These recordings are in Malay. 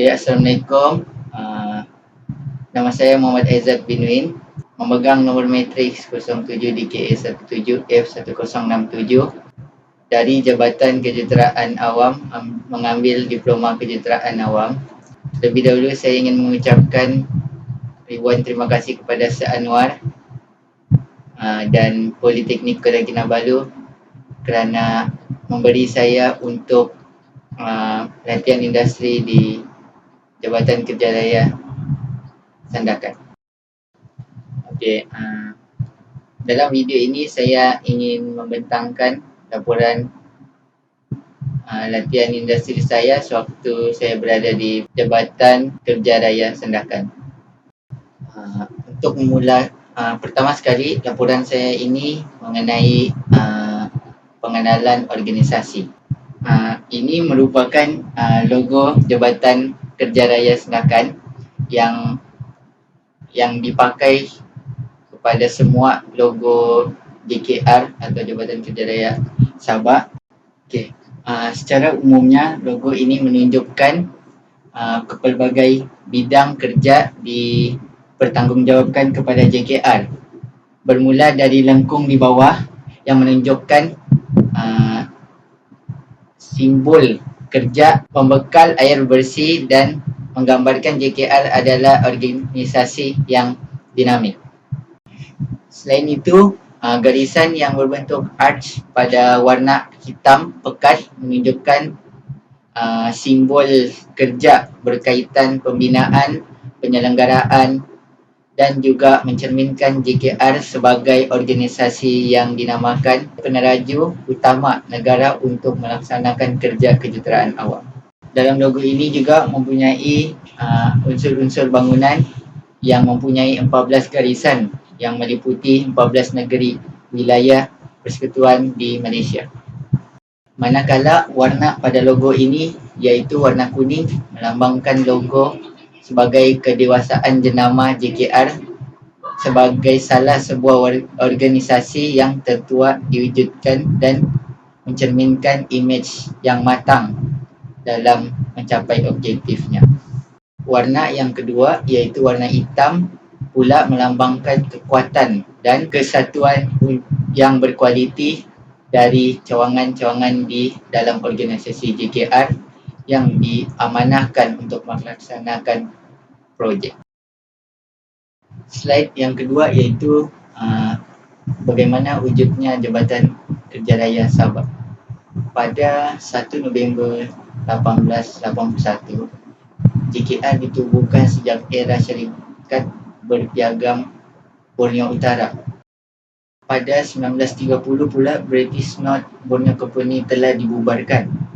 Okay, Assalamualaikum. Nama saya Muhammad Aizat bin Win, memegang nombor matriks 07DKA17F1067 dari Jabatan Kejuruteraan Awam, mengambil Diploma Kejuruteraan Awam. Lebih dahulu saya ingin mengucapkan ribuan terima kasih kepada Sir Anwar dan Politeknik Kota Kinabalu kerana memberi saya untuk latihan industri di Jabatan Kerjaya Sandakan. Okey, dalam video ini saya ingin membentangkan laporan latihan industri saya sewaktu saya berada di Jabatan Kerjaya Sandakan. Untuk memula, pertama sekali laporan saya ini mengenai pengenalan organisasi. Ini merupakan logo Jabatan Kerjaya Sandakan yang dipakai kepada semua logo JKR atau Jabatan Kerjaya Sabah. Okey, secara umumnya logo ini menunjukkan pelbagai bidang kerja dipertanggungjawabkan kepada JKR. Bermula dari lengkung di bawah yang menunjukkan simbol kerja pembekal air bersih dan menggambarkan JKR adalah organisasi yang dinamik. Selain itu, garisan yang berbentuk arch pada warna hitam pekat menunjukkan simbol kerja berkaitan pembinaan, penyelenggaraan dan juga mencerminkan JKR sebagai organisasi yang dinamakan peneraju utama negara untuk melaksanakan kerja kejuruteraan awam. Dalam logo ini juga mempunyai unsur-unsur bangunan yang mempunyai 14 garisan yang meliputi 14 negeri wilayah persekutuan di Malaysia. Manakala warna pada logo ini iaitu warna kuning melambangkan logo sebagai kedewasaan jenama JKR sebagai salah sebuah organisasi yang tertua diwujudkan dan mencerminkan imej yang matang dalam mencapai objektifnya. Warna yang kedua iaitu warna hitam pula melambangkan kekuatan dan kesatuan yang berkualiti dari cawangan-cawangan di dalam organisasi JKR yang diamanahkan untuk melaksanakan projek. Slide yang kedua iaitu bagaimana wujudnya Jabatan Kerjaya Sabah. Pada 1 November 1881, JKR ditubuhkan sejak era Syarikat Berpiagam Borneo Utara. Pada 1930 pula British North Borneo Company telah dibubarkan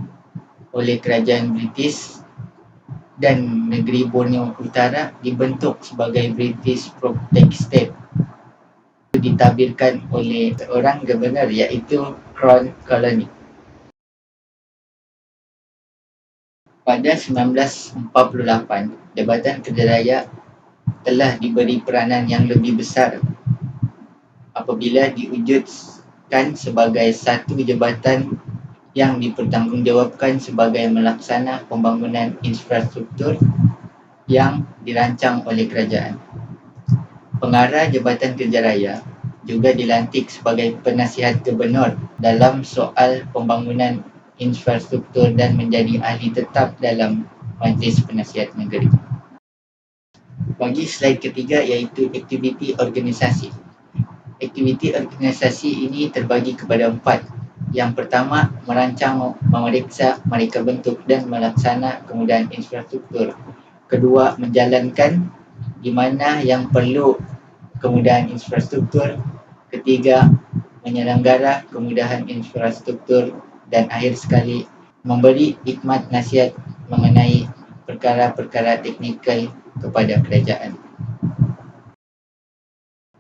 oleh kerajaan British dan negeri Borneo Utara dibentuk sebagai British Protectorate. Ditabirkan oleh seorang gubernur iaitu Crown Colony. Pada 1948, Jabatan Kerjaya telah diberi peranan yang lebih besar apabila diwujudkan sebagai satu jabatan yang dipertanggungjawabkan sebagai melaksana pembangunan infrastruktur yang dirancang oleh kerajaan. Pengarah Jabatan Kerjaya juga dilantik sebagai penasihat gubernur dalam soal pembangunan infrastruktur dan menjadi ahli tetap dalam Majlis Penasihat Negeri. Bagi slide ketiga iaitu aktiviti organisasi. Aktiviti organisasi ini terbagi kepada 4. Yang pertama, merancang, memeriksa, mereka bentuk dan melaksana kemudahan infrastruktur. Kedua, menjalankan di mana yang perlu kemudahan infrastruktur. Ketiga, menyelenggara kemudahan infrastruktur. Dan akhir sekali, memberi hikmat nasihat mengenai perkara-perkara teknikal kepada kerajaan.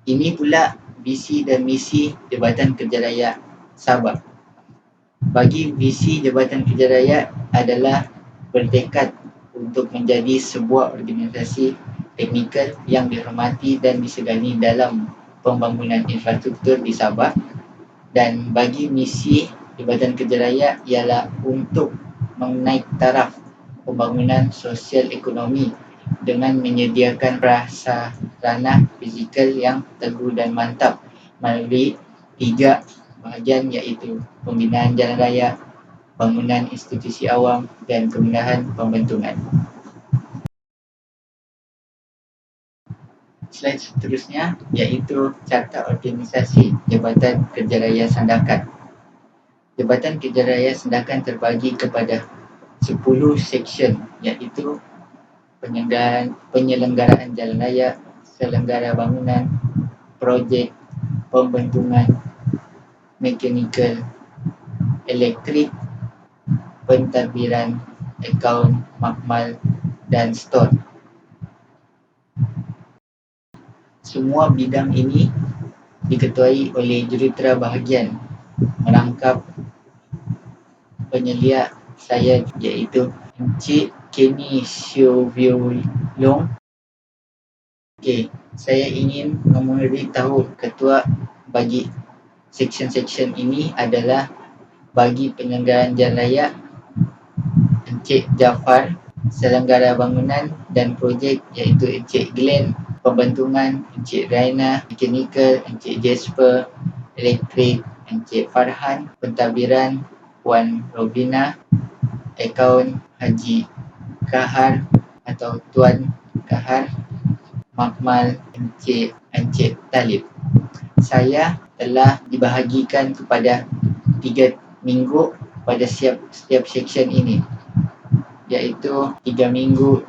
Ini pula visi dan misi Jabatan Kerjaya Sabah. Bagi visi Jabatan Kerjaya adalah bertekad untuk menjadi sebuah organisasi teknikal yang dihormati dan disegani dalam pembangunan infrastruktur di Sabah. Dan bagi misi Jabatan Kerjaya ialah untuk menaik taraf pembangunan sosial ekonomi dengan menyediakan prasarana fizikal yang teguh dan mantap melalui 3 bahagian, iaitu pembinaan jalan raya, bangunan institusi awam dan kemudahan pembentungan. Slide seterusnya iaitu Carta Organisasi Jabatan Kerja Raya Sandakan. Jabatan Kerja Raya Sandakan terbagi kepada 10 seksyen, iaitu penyelenggaraan jalan raya, selenggara bangunan, projek, pembentungan, mekanikal, elektrik, pentadbiran, akaun, makmal dan stor. Semua bidang ini diketuai oleh jurutera bahagian merangkap penyelia saya, iaitu Encik Kenny Sioviolong. Okey, saya ingin memberitahu ketua bagi seksyen-seksyen ini adalah bagi penyelenggaraan jalan raya Encik Jafar, selenggara bangunan dan projek iaitu Encik Glenn, pembentungan Encik Raina, mekanikal Encik Jasper, elektrik Encik Farhan, pentadbiran Puan Robina, akaun Haji Kahar atau Tuan Kahar, makmal Encik Talib. Saya telah dibahagikan kepada 3 minggu pada setiap seksyen ini, iaitu 3 minggu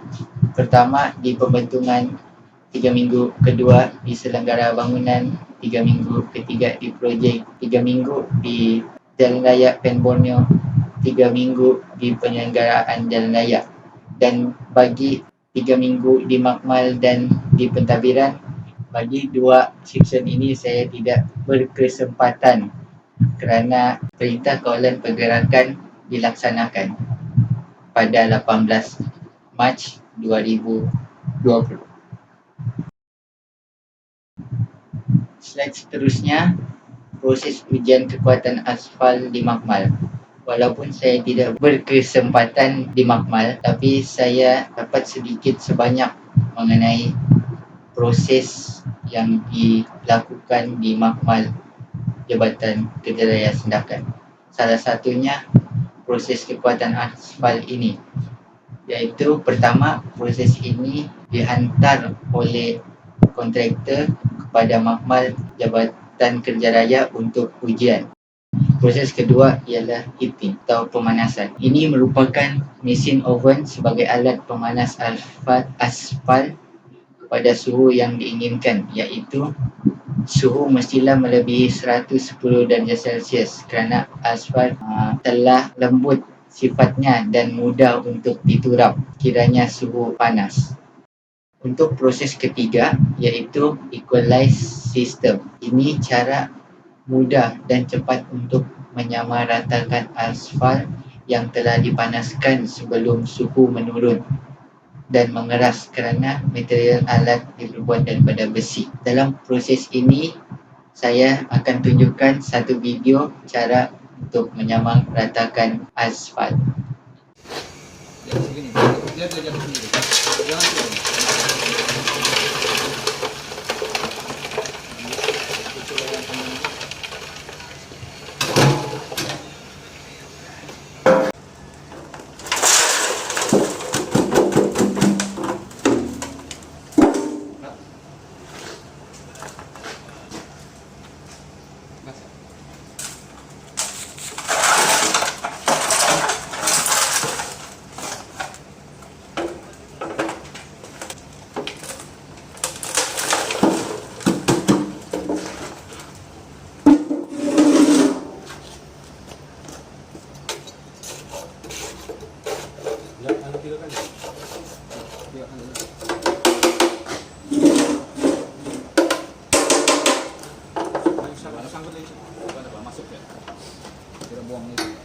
pertama di pembentungan, 3 minggu kedua di selenggara bangunan, 3 minggu ketiga di projek, 3 minggu di Jalan Raya Pen Borneo, 3 minggu di penyelenggaraan jalan raya, dan bagi 3 minggu di makmal dan di pentadbiran. Bagi 2 seksyen ini saya tidak berkesempatan kerana Perintah Kawalan Pergerakan dilaksanakan pada 18 Mac 2020. Slide seterusnya, proses ujian kekuatan aspal di makmal. Walaupun saya tidak berkesempatan di makmal, tapi saya dapat sedikit sebanyak mengenai proses yang dilakukan di makmal Jabatan Kerja Raya Sandakan. Salah satunya proses kekuatan aspal ini, iaitu pertama, proses ini dihantar oleh kontraktor kepada makmal Jabatan Kerja Raya untuk ujian. Proses kedua ialah heating atau pemanasan. Ini merupakan mesin oven sebagai alat pemanas aspal pada suhu yang diinginkan, iaitu suhu mestilah melebihi 110 darjah Celsius kerana aspal telah lembut sifatnya dan mudah untuk diturap kiranya suhu panas. Untuk proses ketiga iaitu equalize system. Ini cara mudah dan cepat untuk menyamaratakan aspal yang telah dipanaskan sebelum suhu menurun dan mengeras kerana material alat diperbuat daripada besi. Dalam proses ini, saya akan tunjukkan satu video cara untuk menyamaratakan aspal. Dia jatuh sendiri. Jangan masuk ya. Kita buang ini.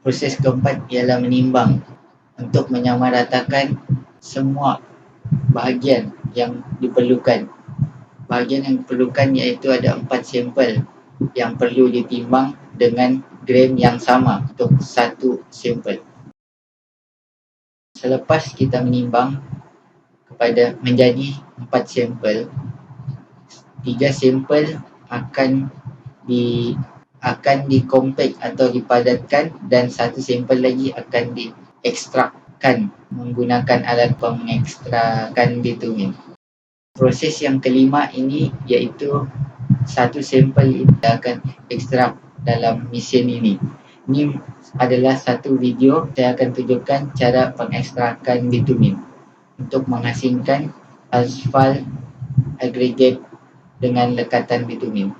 Proses keempat ialah menimbang untuk menyamaratakan semua bahagian yang diperlukan. Bahagian yang diperlukan iaitu ada 4 sampel yang perlu ditimbang dengan gram yang sama untuk satu sampel. Selepas kita menimbang kepada menjadi 4 sampel, 3 sampel akan dikompak atau dipadatkan dan satu sampel lagi akan diekstrakkan menggunakan alat pengekstrakan bitumen. Proses yang kelima ini iaitu satu sampel ini akan ekstrak dalam mesin ini. Ini adalah satu video saya akan tunjukkan cara pengekstrakan bitumen untuk menghasilkan asfal agregat dengan lekatan bitumen.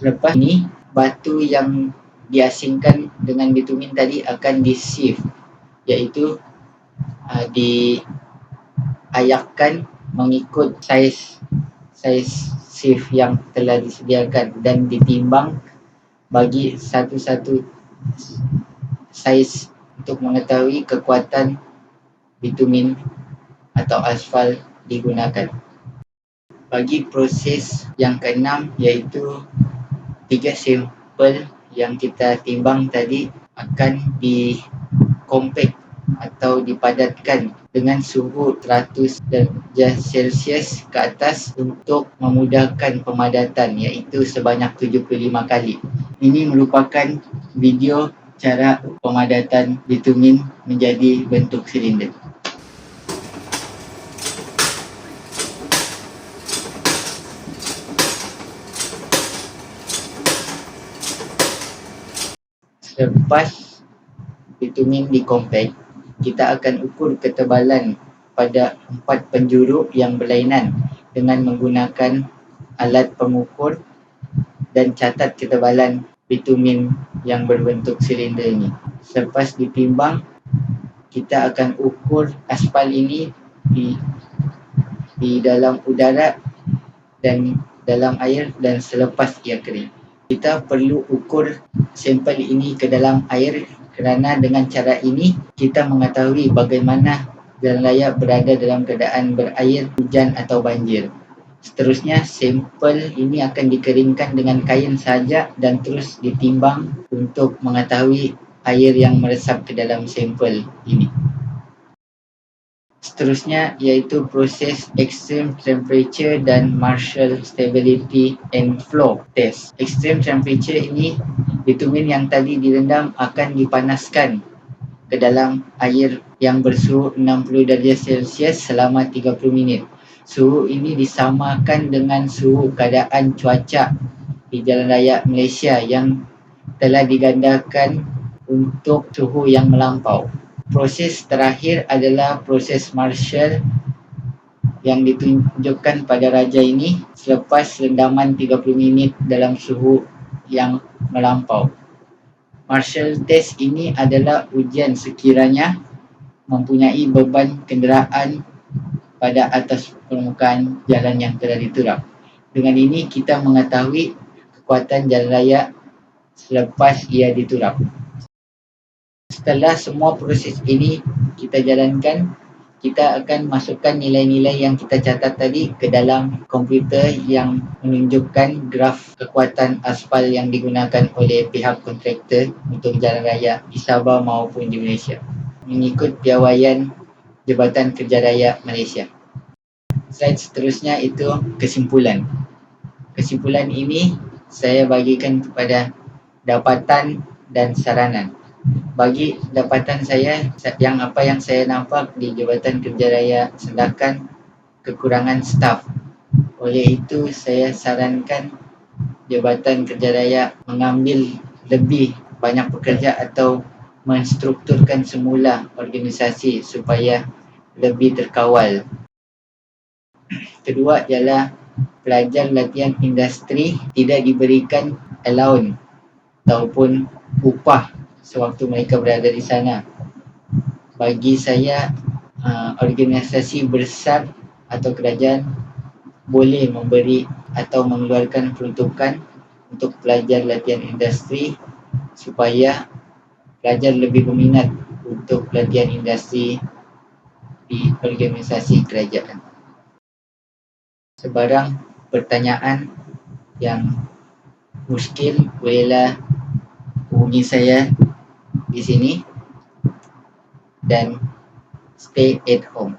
Selepas ini, batu yang diasingkan dengan bitumen tadi akan di-sieve, iaitu diayakkan mengikut saiz sieve yang telah disediakan dan ditimbang bagi satu-satu saiz untuk mengetahui kekuatan bitumen atau aspal digunakan. Bagi proses yang keenam iaitu 3 sampel yang kita timbang tadi akan dikompak atau dipadatkan dengan suhu 100 darjah Celsius ke atas untuk memudahkan pemadatan, iaitu sebanyak 75 kali. Ini merupakan video cara pemadatan bitumen menjadi bentuk silinder. Selepas bitumen dikompak, kita akan ukur ketebalan pada 4 penjuru yang berlainan dengan menggunakan alat pengukur dan catat ketebalan bitumen yang berbentuk silinder ini. Selepas ditimbang, kita akan ukur aspal ini di dalam udara dan dalam air dan selepas ia kering. Kita perlu ukur sampel ini ke dalam air kerana dengan cara ini kita mengetahui bagaimana jalan raya berada dalam keadaan berair, hujan atau banjir. Seterusnya, sampel ini akan dikeringkan dengan kain saja dan terus ditimbang untuk mengetahui air yang meresap ke dalam sampel ini. Seterusnya iaitu proses extreme temperature dan Marshall stability and flow test. Extreme temperature ini, bitumen yang tadi direndam akan dipanaskan ke dalam air yang bersuhu 60 darjah Celsius selama 30 minit. Suhu ini disamakan dengan suhu keadaan cuaca di jalan raya Malaysia yang telah digandakan untuk suhu yang melampau. Proses terakhir adalah proses Marshall yang ditunjukkan pada raja ini selepas rendaman 30 minit dalam suhu yang melampau. Marshall test ini adalah ujian sekiranya mempunyai beban kenderaan pada atas permukaan jalan yang telah diturap. Dengan ini kita mengetahui kekuatan jalan raya selepas ia diturap. Setelah semua proses ini kita jalankan, kita akan masukkan nilai-nilai yang kita catat tadi ke dalam komputer yang menunjukkan graf kekuatan aspal yang digunakan oleh pihak kontraktor untuk jalan raya di Sabah maupun di Malaysia mengikut piawaian Jabatan Kerja Raya Malaysia. slide seterusnya itu kesimpulan. Kesimpulan ini saya bagikan kepada dapatan dan saranan. Bagi dapatan saya, apa yang saya nampak di Jabatan Kerja Raya Sandakan, kekurangan staf. Oleh itu, saya sarankan Jabatan Kerja Raya mengambil lebih banyak pekerja atau menstrukturkan semula organisasi supaya lebih terkawal. Kedua ialah pelajar latihan industri tidak diberikan allowance ataupun upah sewaktu mereka berada di sana. Bagi saya, organisasi besar atau kerajaan boleh memberi atau mengeluarkan peruntukan untuk pelajar latihan industri supaya pelajar lebih berminat untuk latihan industri di organisasi kerajaan. Sebarang pertanyaan yang muskil bolehlah hubungi saya di sini dan stay at home.